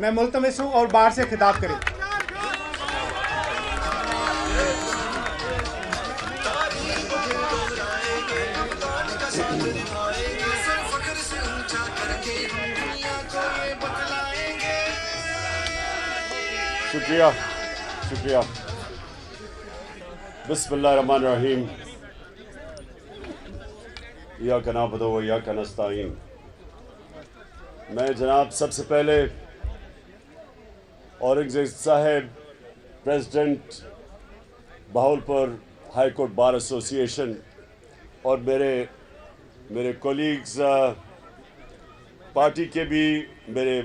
میں ملتمس ہوں اور باہر سے خطاب کریں. شکریہ. بسم اللہ الرحمن الرحیم. ایاک نعبد و ایاک نستعین. میں جناب سب سے پہلے اورنگزیب صاحب president Bahawalpur high court bar ایسوسی ایشن اور میرے کولیگز پارٹی کے بھی میرے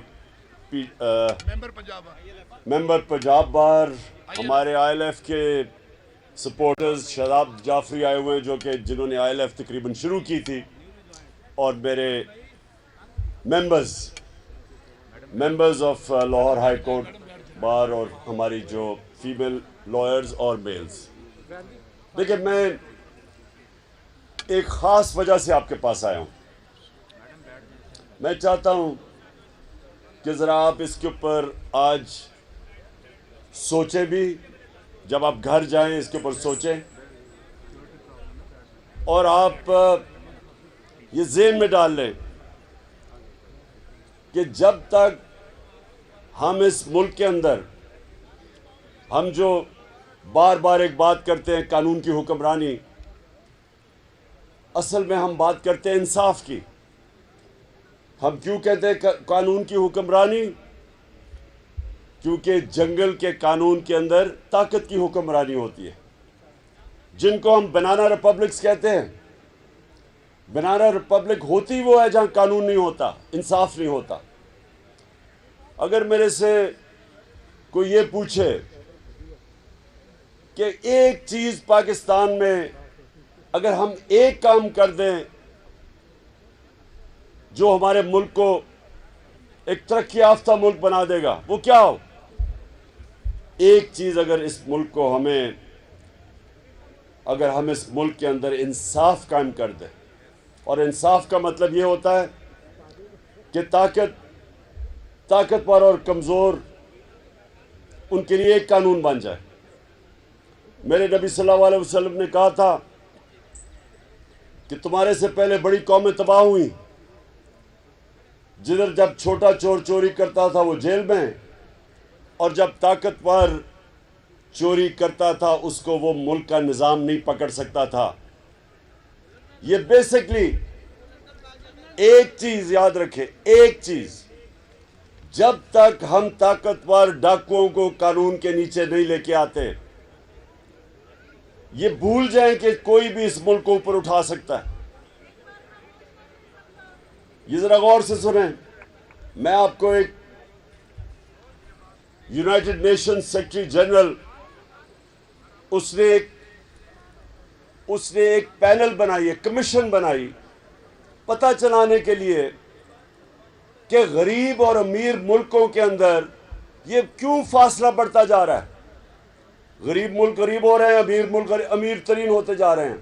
ممبر پنجاب بار ہمارے آئی ایل ایف کے سپورٹرز شاداب جعفری آئے ہوئے ہیں جنہوں نے آئی ایل ایف تقریباً شروع کی تھی اور میرے members of Lahore high court bar اور ہماری جو فیمیل لائرز اور میلز. دیکھیں میں ایک خاص وجہ سے آپ کے پاس آیا ہوں. میں چاہتا ہوں کہ ذرا آپ اس کے اوپر آج سوچیں بھی. جب آپ گھر جائیں اس کے اوپر سوچیں اور آپ یہ ذہن میں ڈال لیں کہ جب تک ہم اس ملک کے اندر ہم جو بار بار ایک بات کرتے ہیں قانون کی حکمرانی، اصل میں ہم بات کرتے ہیں انصاف کی. ہم کیوں کہتے ہیں قانون کی حکمرانی؟ کیونکہ جنگل کے قانون کے اندر طاقت کی حکمرانی ہوتی ہے، جن کو ہم بنانا ریپبلکس کہتے ہیں. بنانا ریپبلک ہوتی وہ ہے جہاں قانون نہیں ہوتا، انصاف نہیں ہوتا. اگر میرے سے کوئی یہ پوچھے کہ ایک چیز پاکستان میں اگر ہم ایک کام کر دیں جو ہمارے ملک کو ایک ترقی یافتہ ملک بنا دے گا، وہ کیا ہو؟ ایک چیز اگر ہم اس ملک کے اندر انصاف قائم کر دیں، اور انصاف کا مطلب یہ ہوتا ہے کہ طاقتور اور کمزور ان کے لیے ایک قانون بن جائے. میرے نبی صلی اللہ علیہ وسلم نے کہا تھا کہ تمہارے سے پہلے بڑی قومیں تباہ ہوئیں، جدھر جب چھوٹا چور چوری کرتا تھا وہ جیل میں، اور جب طاقتور چوری کرتا تھا اس کو وہ ملک کا نظام نہیں پکڑ سکتا تھا. یہ بیسکلی ایک چیز یاد رکھے، ایک چیز، جب تک ہم طاقتور ڈاکوؤں کو قانون کے نیچے نہیں لے کے آتے، یہ بھول جائیں کہ کوئی بھی اس ملک کو اوپر اٹھا سکتا ہے. یہ ذرا غور سے سنیں. میں آپ کو ایک یونائٹڈ نیشن سیکرٹری جنرل اس نے ایک پینل بنائی ہے، کمیشن بنائی، پتہ چلانے کے لیے کہ غریب اور امیر ملکوں کے اندر یہ کیوں فاصلہ بڑھتا جا رہا ہے. غریب ملک غریب ہو رہے ہیں، امیر ملک امیر ترین ہوتے جا رہے ہیں.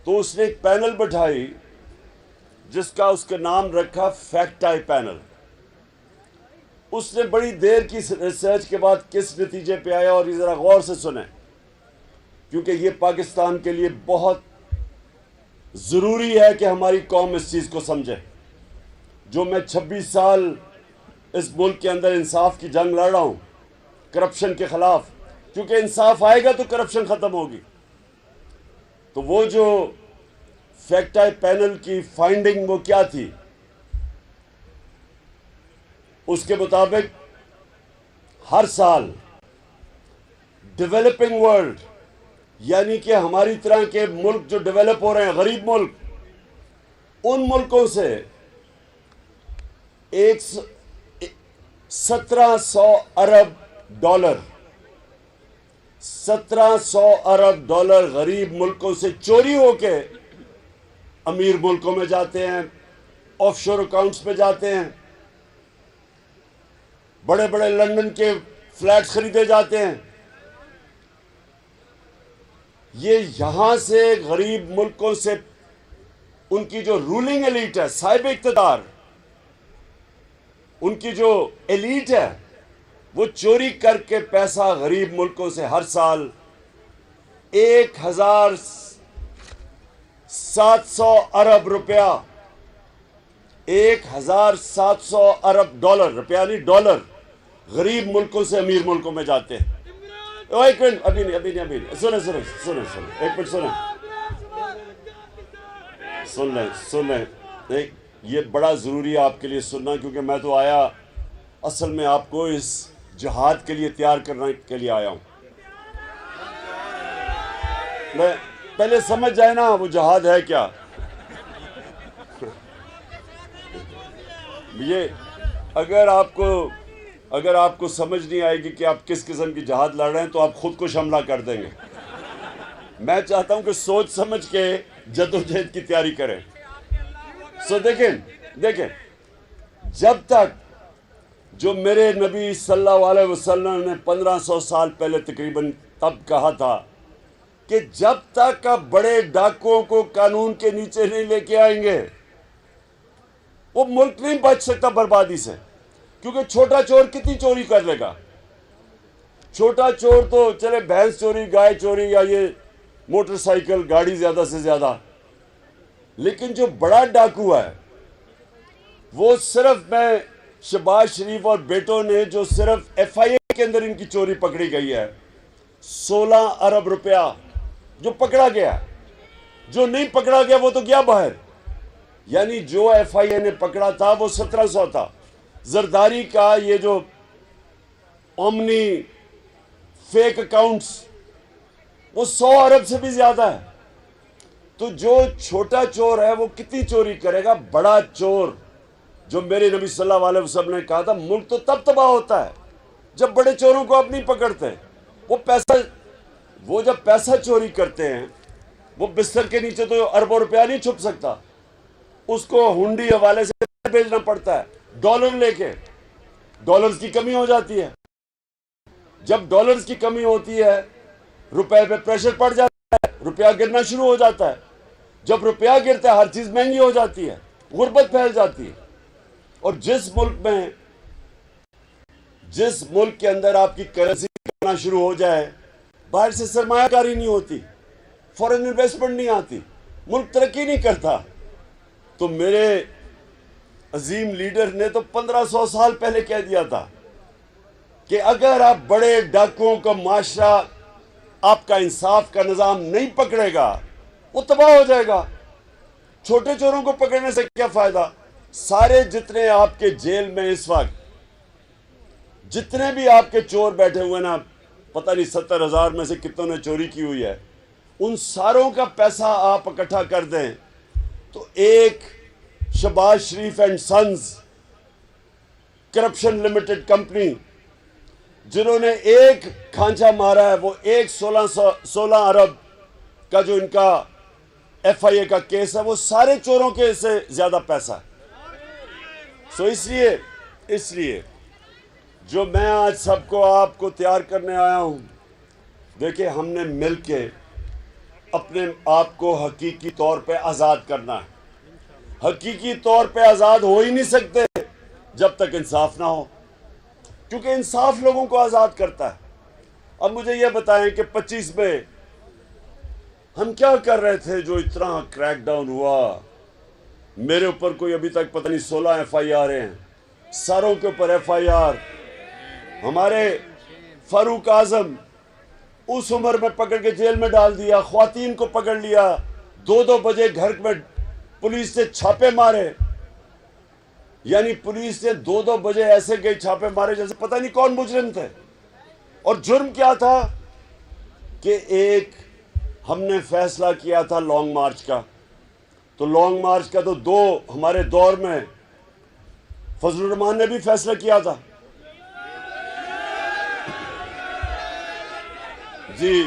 تو اس نے ایک پینل بٹھائی جس کا نام رکھا فیکٹ آئی پینل. اس نے بڑی دیر کی ریسرچ کے بعد کس نتیجے پہ آیا، اور یہ ذرا غور سے سنیں کیونکہ یہ پاکستان کے لیے بہت ضروری ہے کہ ہماری قوم اس چیز کو سمجھے. جو میں 26 سال اس ملک کے اندر انصاف کی جنگ لڑ رہا ہوں کرپشن کے خلاف، کیونکہ انصاف آئے گا تو کرپشن ختم ہوگی. تو وہ جو فیکٹ آئی پینل کی فائنڈنگ وہ کیا تھی؟ اس کے مطابق ہر سال ڈیولپنگ ورلڈ، یعنی کہ ہماری طرح کے ملک جو ڈیولپ ہو رہے ہیں، غریب ملک، ان ملکوں سے 1700 ارب ڈالر 1700 ارب ڈالر غریب ملکوں سے چوری ہو کے امیر ملکوں میں جاتے ہیں، آف شور اکاؤنٹس میں جاتے ہیں، بڑے بڑے لندن کے فلیٹ خریدے جاتے ہیں. یہ یہاں سے غریب ملکوں سے ان کی جو رولنگ ایلیٹ ہے، صاحب اقتدار، ان کی جو ایلیٹ ہے وہ چوری کر کے پیسہ غریب ملکوں سے ہر سال 1,700 ارب روپیہ 1,700 ارب ڈالر، روپیہ نہیں ڈالر، غریب ملکوں سے امیر ملکوں میں جاتے ہیں۔ ایک منٹ، ابھی نہیں، سنیں، ایک منٹ سن لیں۔ یہ بڑا ضروری ہے آپ کے لیے سننا، کیونکہ میں تو آیا اصل میں آپ کو اس جہاد کے لیے تیار کرنے کے لیے آیا ہوں۔ میں پہلے سمجھ جائے نا وہ جہاد ہے کیا۔ یہ اگر آپ کو سمجھ نہیں آئے گی کہ آپ کس قسم کی جہاد لڑ رہے ہیں تو آپ خود کش حملہ کر دیں گے۔ میں چاہتا ہوں کہ سوچ سمجھ کے جدوجہد کی تیاری کریں۔ دیکھیں جب تک جو میرے نبی صلی اللہ علیہ وسلم نے 1500 سال پہلے تقریباً تب کہا تھا کہ جب تک آپ بڑے ڈاکوؤں کو قانون کے نیچے نہیں لے کے آئیں گے وہ ملک نہیں بچ سکتا بربادی سے، کیونکہ چھوٹا چور کتنی چوری کر لے گا؟ چھوٹا چور تو چلے بھینس چوری، گائے چوری، یا یہ موٹر سائیکل گاڑی زیادہ سے زیادہ، لیکن جو بڑا ڈاکو ہے وہ صرف میں شہباز شریف اور بیٹوں نے جو صرف ایف آئی اے کے اندر ان کی چوری پکڑی گئی ہے 16 ارب روپیہ جو پکڑا گیا، جو نہیں پکڑا گیا وہ تو گیا باہر، یعنی جو ایف آئی اے نے پکڑا تھا وہ 1700 تھا۔ زرداری کا یہ جو اومنی فیک اکاؤنٹس وہ 100 ارب سے بھی زیادہ ہے۔ تو جو چھوٹا چور ہے وہ کتنی چوری کرے گا؟ بڑا چور، جو میرے نبی صلی اللہ علیہ وسلم نے کہا تھا ملک تو تب تباہ ہوتا ہے جب بڑے چوروں کو آپ نہیں پکڑتے۔ وہ جب پیسہ چوری کرتے ہیں وہ بستر کے نیچے تو اربوں روپیہ نہیں چھپ سکتا، اس کو ہنڈی حوالے سے بھیجنا پڑتا ہے، ڈالر لے کے۔ ڈالرز کی کمی ہو جاتی ہے، جب ڈالرز کی کمی ہوتی ہے روپے پہ پریشر پڑ جاتا ہے، روپیہ گرنا شروع ہو جاتا ہے۔ جب روپیہ گرتا ہے ہر چیز مہنگی ہو جاتی ہے، غربت پھیل جاتی ہے۔ اور جس ملک کے اندر آپ کی کرنسی کرنا شروع ہو جائے، باہر سے سرمایہ کاری نہیں ہوتی، فورن انویسٹمنٹ نہیں آتی، ملک ترقی نہیں کرتا۔ تو میرے عظیم لیڈر نے تو 1500 سال پہلے کہہ دیا تھا کہ اگر آپ بڑے ڈاکوؤں کا معاشرہ، آپ کا انصاف کا نظام نہیں پکڑے گا وہ تباہ ہو جائے گا۔ چھوٹے چوروں کو پکڑنے سے کیا فائدہ؟ سارے جتنے آپ کے جیل میں اس وقت جتنے بھی آپ کے چور بیٹھے ہوئے نا، پتہ نہیں 70,000 میں سے کتنوں نے چوری کی ہوئی ہے، ان ساروں کا پیسہ آپ اکٹھا کر دیں تو ایک Shehbaz Sharif and sons corruption limited company جنہوں نے ایک کھانچا مارا ہے وہ 16 ارب کا جو ان کا ایف آئی اے کا کیس ہے وہ سارے چوروں کے سے زیادہ پیسہ ہے۔ سو اس لیے جو میں آج سب کو آپ کو تیار کرنے آیا ہوں، دیکھیں ہم نے مل کے اپنے آپ کو حقیقی طور پہ آزاد کرنا ہے۔ حقیقی طور پہ آزاد ہو ہی نہیں سکتے جب تک انصاف نہ ہو، کیونکہ انصاف لوگوں کو آزاد کرتا ہے۔ اب مجھے یہ بتائیں کہ 25 میں ہم کیا کر رہے تھے جو اتنا کریک ڈاؤن ہوا؟ میرے اوپر کوئی ابھی تک پتہ نہیں 16 ایف آئی آر ہیں، ساروں کے اوپر ایف آئی آر۔ ہمارے فاروق اعظم اس عمر میں پکڑ کے جیل میں ڈال دیا، خواتین کو پکڑ لیا، 2 بجے گھر میں پولیس نے چھاپے مارے، یعنی پولیس نے 2 بجے ایسے گئے چھاپے مارے جیسے پتہ نہیں کون مجرم تھے۔ اور جرم کیا تھا کہ ایک ہم نے فیصلہ کیا تھا لانگ مارچ کا، تو لانگ مارچ کا تو 2 ہمارے دور میں فضل الرحمان نے بھی فیصلہ کیا تھا، جی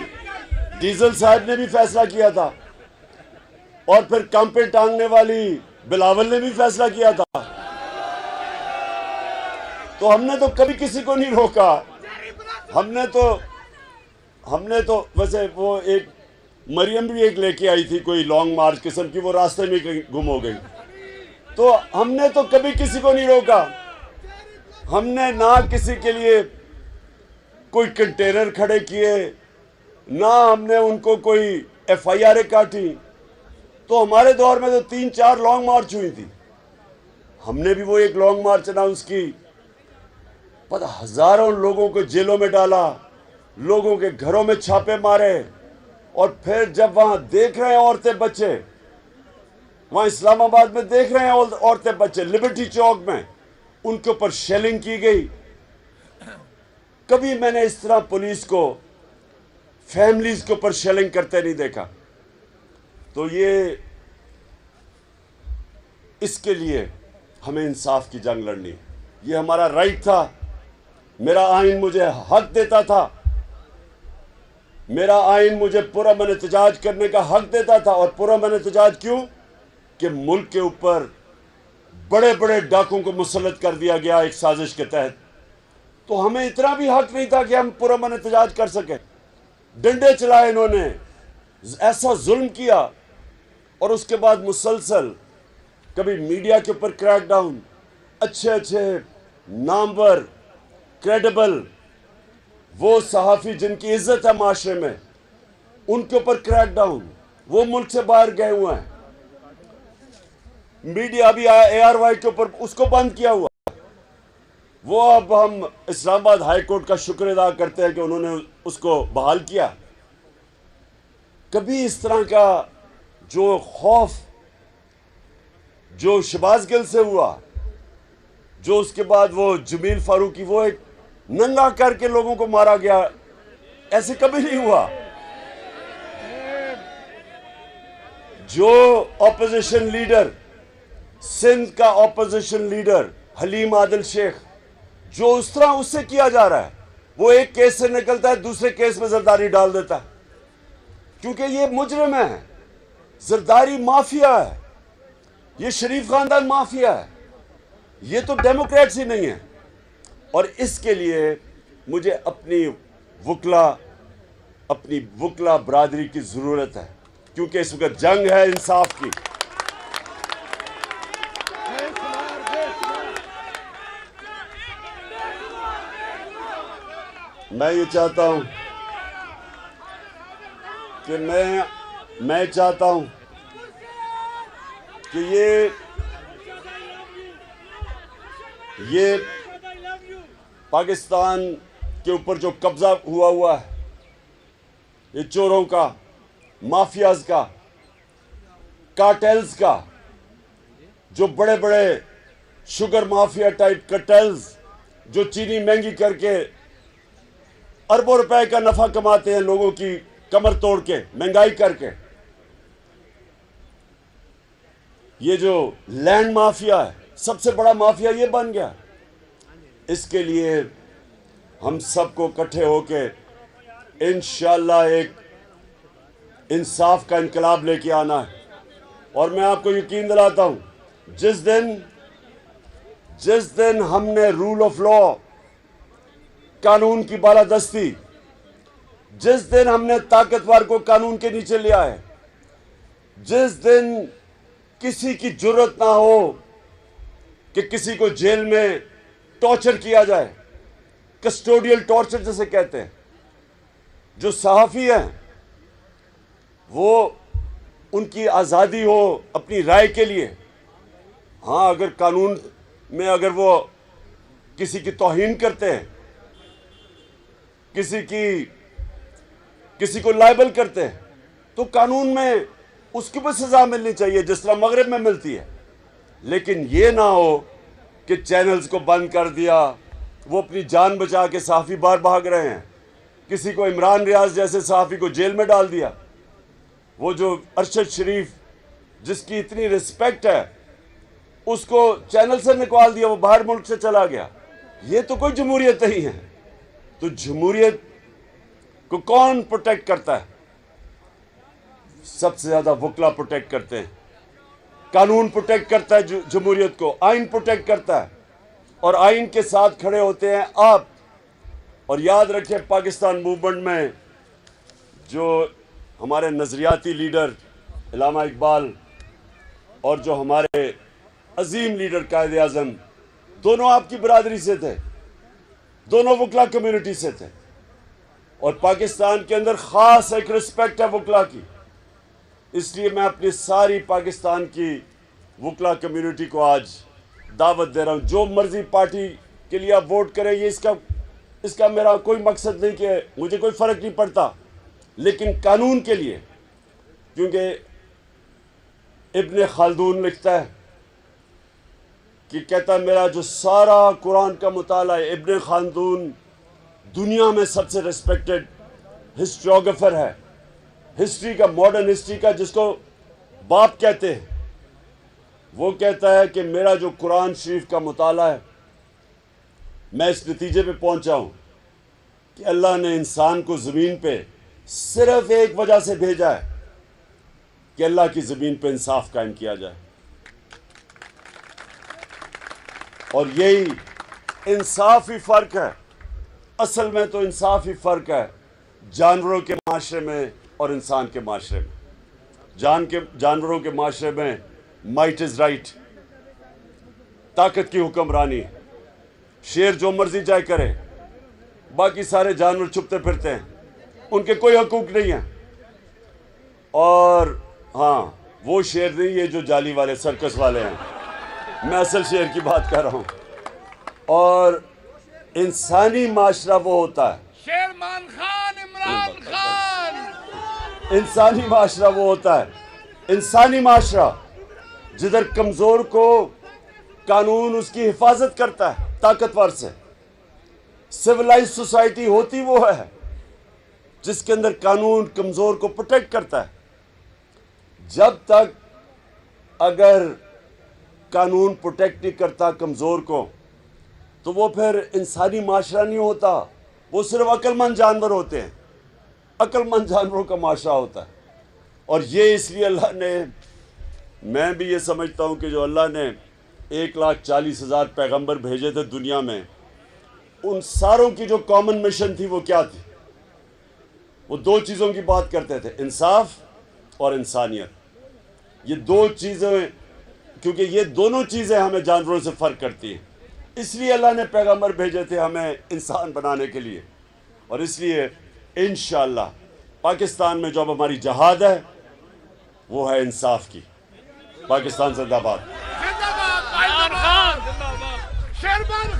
ڈیزل صاحب نے بھی فیصلہ کیا تھا، اور پھر کانپے ٹانگنے والی بلاول نے بھی فیصلہ کیا تھا۔ تو ہم نے تو کبھی کسی کو نہیں روکا، ہم نے تو ویسے وہ ایک مریم بھی ایک لے کے آئی تھی کوئی لانگ مارچ قسم کی، وہ راستے میں کہیں گم ہو گئی، تو ہم نے تو کبھی کسی کو نہیں روکا۔ ہم نے نہ کسی کے لیے کوئی کنٹینر کھڑے کیے، نہ ہم نے ان کو کوئی ایف آئی آر کاٹی. تو ہمارے دور میں تو 3-4 لانگ مارچ ہوئی تھی. ہم نے بھی وہ ایک لانگ مارچ اناؤنس کی، پتہ ہزاروں لوگوں کو جیلوں میں ڈالا، لوگوں کے گھروں میں چھاپے مارے، اور پھر جب وہاں دیکھ رہے ہیں عورتیں بچے، وہاں اسلام آباد میں دیکھ رہے ہیں عورتیں بچے لبرٹی چوک میں، ان کے اوپر شیلنگ کی گئی. کبھی میں نے اس طرح پولیس کو فیملیز کے اوپر شیلنگ کرتے نہیں دیکھا. تو یہ اس کے لیے ہمیں انصاف کی جنگ لڑنی ہے. یہ ہمارا رائٹ تھا. میرا آئین مجھے حق دیتا تھا، میرا آئین مجھے پرامن احتجاج کرنے کا حق دیتا تھا. اور پرامن احتجاج کیوں؟ کہ ملک کے اوپر بڑے بڑے ڈاکوں کو مسلط کر دیا گیا ایک سازش کے تحت. تو ہمیں اتنا بھی حق نہیں تھا کہ ہم پرامن احتجاج کر سکیں. ڈنڈے چلائے انہوں نے، ایسا ظلم کیا، اور اس کے بعد مسلسل کبھی میڈیا کے اوپر کریک ڈاؤن، اچھے نامور کریڈیبل وہ صحافی جن کی عزت ہے معاشرے میں، ان کے اوپر کریک ڈاؤن، وہ ملک سے باہر گئے ہوئے ہیں. میڈیا ابھی اے آر وائی کے اوپر اس کو بند کیا ہوا. وہ اب ہم اسلام آباد ہائی کورٹ کا شکر ادا کرتے ہیں کہ انہوں نے اس کو بحال کیا. کبھی اس طرح کا جو خوف جو شہباز گل سے ہوا، جو اس کے بعد وہ جمیل فاروقی وہ ایک ننگا کر کے لوگوں کو مارا گیا، ایسے کبھی نہیں ہوا. جو اپوزیشن لیڈر، سندھ کا اپوزیشن لیڈر حلیم عادل شیخ، جو اس طرح اس سے کیا جا رہا ہے، وہ ایک کیس سے نکلتا ہے دوسرے کیس میں زرداری ڈال دیتا ہے، کیونکہ یہ مجرم ہے، زرداری مافیا ہے، یہ شریف خاندان مافیا ہے، یہ تو ڈیموکریٹس ہی نہیں ہے. اور اس کے لیے مجھے اپنی وکلا برادری کی ضرورت ہے، کیونکہ اس وقت جنگ ہے انصاف کی. میں یہ چاہتا ہوں کہ میں چاہتا ہوں کہ یہ پاکستان کے اوپر جو قبضہ ہوا ہے، یہ چوروں کا، مافیاز کا، کارٹیلز کا، جو بڑے بڑے شوگر مافیا ٹائپ کارٹیلز جو چینی مہنگی کر کے اربوں روپے کا نفع کماتے ہیں، لوگوں کی کمر توڑ کے، مہنگائی کر کے. یہ جو لینڈ مافیا ہے، سب سے بڑا مافیا یہ بن گیا. اس کے لیے ہم سب کو اکٹھے ہو کے انشاءاللہ ایک انصاف کا انقلاب لے کے آنا ہے. اور میں آپ کو یقین دلاتا ہوں، جس دن ہم نے رول آف لا، قانون کی بالادستی، جس دن ہم نے طاقتور کو قانون کے نیچے لیا ہے، جس دن کسی کی جرت نہ ہو کہ کسی کو جیل میں ٹارچر کیا جائے، کسٹوڈیل ٹارچر جسے کہتے ہیں، جو صحافی ہیں وہ ان کی آزادی ہو اپنی رائے کے لیے. ہاں، اگر قانون میں اگر وہ کسی کی توہین کرتے ہیں، کسی کو لائبل کرتے ہیں، تو قانون میں اس کی بھی سزا ملنی چاہیے جس طرح مغرب میں ملتی ہے. لیکن یہ نہ ہو کہ چینلز کو بند کر دیا، وہ اپنی جان بچا کے صحافی باہر بھاگ رہے ہیں. کسی کو عمران ریاض جیسے صحافی کو جیل میں ڈال دیا. وہ جو ارشد شریف جس کی اتنی رسپیکٹ ہے، اس کو چینل سے نکال دیا، وہ باہر ملک سے چلا گیا. یہ تو کوئی جمہوریت نہیں ہے. تو جمہوریت کو کون پروٹیکٹ کرتا ہے؟ سب سے زیادہ وکلا پروٹیکٹ کرتے ہیں. قانون پروٹیکٹ کرتا ہے جمہوریت کو، آئین پروٹیکٹ کرتا ہے، اور آئین کے ساتھ کھڑے ہوتے ہیں آپ. اور یاد رکھیں، پاکستان موومنٹ میں جو ہمارے نظریاتی لیڈر علامہ اقبال اور جو ہمارے عظیم لیڈر قائد اعظم دونوں آپ کی برادری سے تھے, دونوں وکلا کمیونٹی سے تھے, اور پاکستان کے اندر خاص ایک رسپیکٹ ہے وکلا کی. اس لیے میں اپنی ساری پاکستان کی وکلا کمیونٹی کو آج دعوت دے رہا ہوں, جو مرضی پارٹی کے لیے آپ ووٹ کریں, یہ اس کا میرا کوئی مقصد نہیں کہ مجھے کوئی فرق نہیں پڑتا, لیکن قانون کے لیے, کیونکہ ابن خلدون لکھتا ہے کہ کہتا ہے میرا جو سارا قرآن کا مطالعہ ہے, ابن خلدون دنیا میں سب سے ریسپیکٹڈ ہسٹریوگرافر ہے, ہسٹری کا, ماڈرن ہسٹری کا, جس کو باپ کہتے ہیں. وہ کہتا ہے کہ میرا جو قرآن شریف کا مطالعہ ہے, میں اس نتیجے پہ پہنچا ہوں کہ اللہ نے انسان کو زمین پہ صرف ایک وجہ سے بھیجا ہے کہ اللہ کی زمین پہ انصاف قائم کیا جائے. اور یہی انصاف ہی فرق ہے, اصل میں تو انصاف ہی فرق ہے جانوروں کے معاشرے میں اور انسان کے معاشرے میں. جانوروں کے معاشرے میں مائٹ از رائٹ, طاقت کی حکمرانی, شیر جو مرضی چاہے کرے, باقی سارے جانور چھپتے پھرتے ہیں, ان کے کوئی حقوق نہیں ہیں. اور ہاں, وہ شیر نہیں یہ جو جالی والے سرکس والے ہیں, میں اصل شیر کی بات کر رہا ہوں. اور انسانی معاشرہ وہ ہوتا ہے, شیرمان خان عمران خان, انسانی معاشرہ وہ ہوتا ہے, انسانی معاشرہ جدھر کمزور کو قانون اس کی حفاظت کرتا ہے طاقتور سے. سویلائز سوسائٹی ہوتی وہ ہے جس کے اندر قانون کمزور کو پروٹیکٹ کرتا ہے. جب تک اگر قانون پروٹیکٹ نہیں کرتا کمزور کو, تو وہ پھر انسانی معاشرہ نہیں ہوتا, وہ صرف عقل مند جانور ہوتے ہیں, عقل مند جانوروں کا معاشرہ ہوتا ہے. اور یہ اس لیے اللہ نے, میں بھی یہ سمجھتا ہوں کہ جو اللہ نے 1,40,000 پیغمبر بھیجے تھے دنیا میں, ان ساروں کی جو کامن مشن تھی وہ کیا تھی؟ وہ دو چیزوں کی بات کرتے تھے, انصاف اور انسانیت. یہ دو چیزیں, کیونکہ یہ دونوں چیزیں ہمیں جانوروں سے فرق کرتی ہیں, اس لیے اللہ نے پیغمبر بھیجے تھے ہمیں انسان بنانے کے لیے. اور اس لیے انشاءاللہ پاکستان میں جو اب ہماری جہاد ہے وہ ہے انصاف کی. پاکستان زندہ باد. زندہ باد, شیرمان